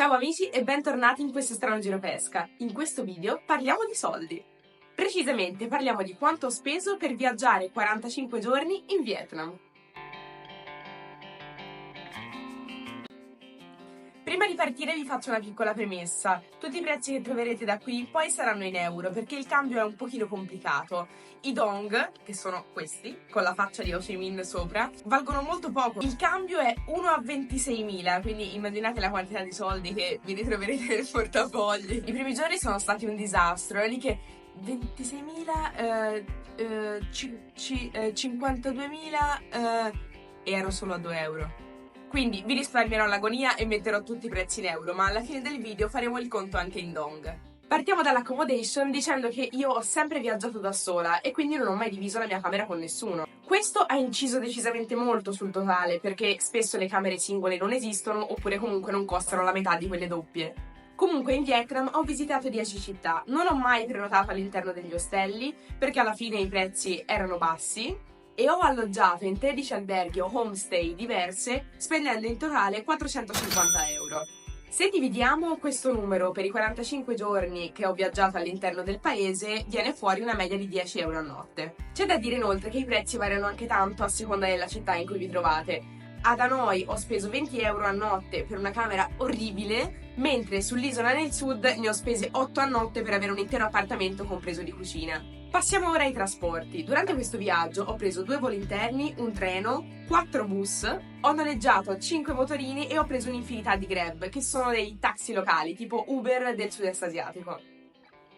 Ciao amici e bentornati in questo strano giro pesca. In questo video parliamo di soldi. Precisamente parliamo di quanto ho speso per viaggiare 45 giorni in Vietnam. Prima di partire vi faccio una piccola premessa. Tutti i prezzi che troverete da qui in poi saranno in euro perché il cambio è un pochino complicato. I dong, che sono questi, con la faccia di Ho Chi Minh sopra, valgono molto poco. Il cambio è 1 a 26.000, quindi immaginate la quantità di soldi che vi ritroverete nel portafogli. I primi giorni sono stati un disastro, è lì che 26.000, 52.000 e ero solo a 2 euro. Quindi vi risparmierò l'agonia e metterò tutti i prezzi in euro, ma alla fine del video faremo il conto anche in dong. Partiamo dall'accommodation dicendo che io ho sempre viaggiato da sola e quindi non ho mai diviso la mia camera con nessuno. Questo ha inciso decisamente molto sul totale perché spesso le camere singole non esistono oppure comunque non costano la metà di quelle doppie. Comunque in Vietnam ho visitato 10 città, non ho mai prenotato all'interno degli ostelli perché alla fine i prezzi erano bassi e ho alloggiato in 13 alberghi o homestay diverse spendendo in totale 450 euro. Se dividiamo questo numero per i 45 giorni che ho viaggiato all'interno del paese, viene fuori una media di 10 euro a notte. C'è da dire inoltre che i prezzi variano anche tanto a seconda della città in cui vi trovate. Ad Hanoi ho speso 20 euro a notte per una camera orribile, mentre sull'isola nel sud ne ho spese 8 a notte per avere un intero appartamento compreso di cucina. Passiamo ora ai trasporti. Durante questo viaggio ho preso 2 voli interni, un treno, 4 bus, ho noleggiato 5 motorini e ho preso un'infinità di Grab, che sono dei taxi locali, tipo Uber del sud-est asiatico.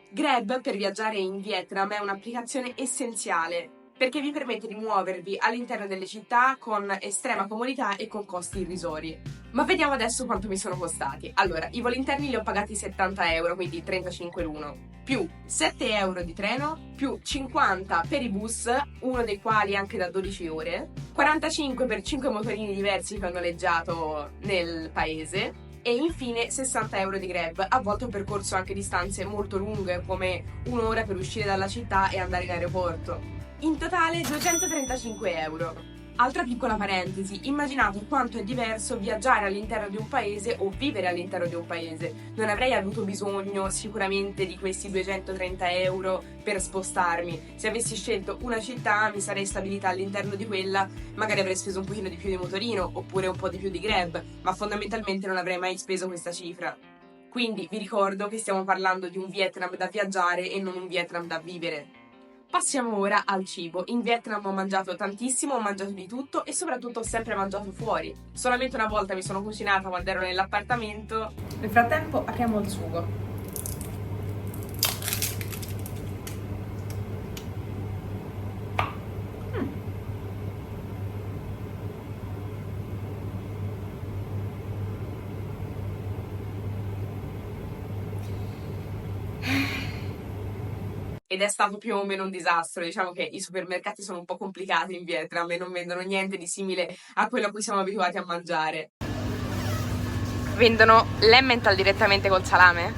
Grab per viaggiare in Vietnam è un'applicazione essenziale perché vi permette di muovervi all'interno delle città con estrema comodità e con costi irrisori. Ma vediamo adesso quanto mi sono costati. Allora, i voli interni li ho pagati 70 euro, quindi 35 l'uno, più 7 euro di treno, più 50 per i bus, uno dei quali anche da 12 ore, 45 per 5 motorini diversi che ho noleggiato nel paese, e infine 60 euro di Grab. A volte ho percorso anche distanze molto lunghe, come un'ora per uscire dalla città e andare in aeroporto. In totale 235 euro. Altra piccola parentesi, immaginate quanto è diverso viaggiare all'interno di un paese o vivere all'interno di un paese. Non avrei avuto bisogno sicuramente di questi 230 euro per spostarmi. Se avessi scelto una città mi sarei stabilita all'interno di quella, magari avrei speso un pochino di più di motorino oppure un po' di più di Grab, ma fondamentalmente non avrei mai speso questa cifra. Quindi vi ricordo che stiamo parlando di un Vietnam da viaggiare e non un Vietnam da vivere. Passiamo ora al cibo. In Vietnam ho mangiato tantissimo, ho mangiato di tutto e soprattutto ho sempre mangiato fuori. Solamente una volta mi sono cucinata quando ero nell'appartamento. Nel frattempo apriamo il sugo. Ed è stato più o meno un disastro. Diciamo che i supermercati sono un po' complicati in Vietnam e non vendono niente di simile a quello a cui siamo abituati a mangiare. Vendono l'emmental direttamente col salame?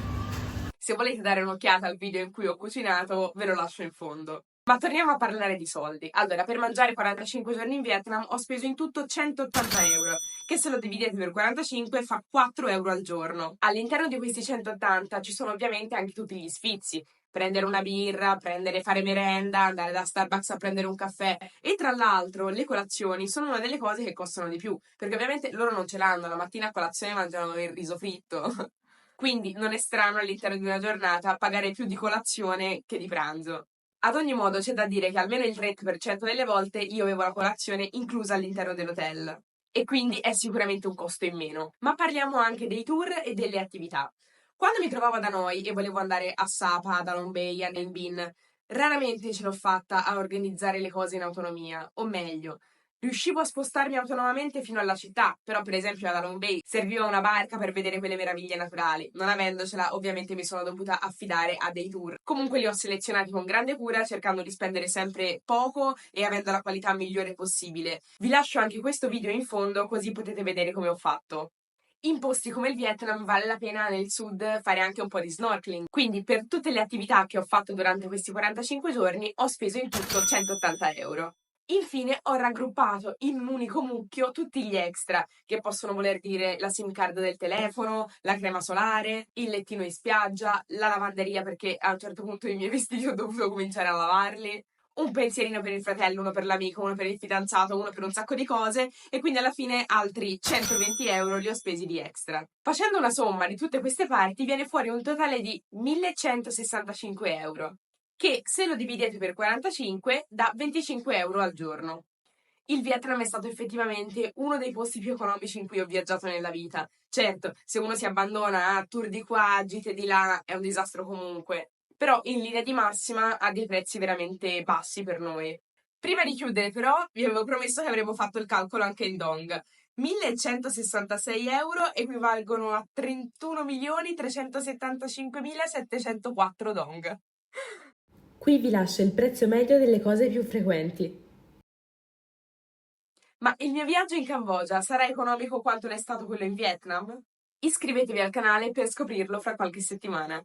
Se volete dare un'occhiata al video in cui ho cucinato, ve lo lascio in fondo. Ma torniamo a parlare di soldi. Allora, per mangiare 45 giorni in Vietnam ho speso in tutto 180 euro, che se lo dividete per 45 fa 4 euro al giorno. All'interno di questi 180 ci sono ovviamente anche tutti gli sfizi. Prendere una birra, fare merenda, andare da Starbucks a prendere un caffè. E tra l'altro le colazioni sono una delle cose che costano di più, perché ovviamente loro non ce l'hanno, la mattina a colazione mangiano il riso fritto. Quindi non è strano all'interno di una giornata pagare più di colazione che di pranzo. Ad ogni modo c'è da dire che almeno il 30% delle volte io avevo la colazione inclusa all'interno dell'hotel e quindi è sicuramente un costo in meno. Ma parliamo anche dei tour e delle attività. Quando mi trovavo da noi e volevo andare a Sapa, ad Halong Bay, a Ninh Binh, raramente ce l'ho fatta a organizzare le cose in autonomia, o meglio, riuscivo a spostarmi autonomamente fino alla città, però per esempio ad Halong Bay serviva una barca per vedere quelle meraviglie naturali. Non avendocela, ovviamente mi sono dovuta affidare a dei tour. Comunque li ho selezionati con grande cura, cercando di spendere sempre poco e avendo la qualità migliore possibile. Vi lascio anche questo video in fondo, così potete vedere come ho fatto. In posti come il Vietnam vale la pena nel sud fare anche un po' di snorkeling, quindi per tutte le attività che ho fatto durante questi 45 giorni ho speso in tutto 180 euro. Infine ho raggruppato in un unico mucchio tutti gli extra, che possono voler dire la SIM card del telefono, la crema solare, il lettino in spiaggia, la lavanderia perché a un certo punto i miei vestiti ho dovuto cominciare a lavarli, un pensierino per il fratello, uno per l'amico, uno per il fidanzato, uno per un sacco di cose e quindi alla fine altri 120 euro li ho spesi di extra. Facendo una somma di tutte queste parti viene fuori un totale di 1165 euro che se lo dividete per 45 dà 25 euro al giorno. Il Vietnam è stato effettivamente uno dei posti più economici in cui ho viaggiato nella vita. Certo, se uno si abbandona a tour di qua, gite di là, è un disastro comunque, però in linea di massima ha dei prezzi veramente bassi per noi. Prima di chiudere però vi avevo promesso che avremmo fatto il calcolo anche in dong. 1166 euro equivalgono a 31.375.704 dong. Qui vi lascio il prezzo medio delle cose più frequenti. Ma il mio viaggio in Cambogia sarà economico quanto l'è stato quello in Vietnam? Iscrivetevi al canale per scoprirlo fra qualche settimana.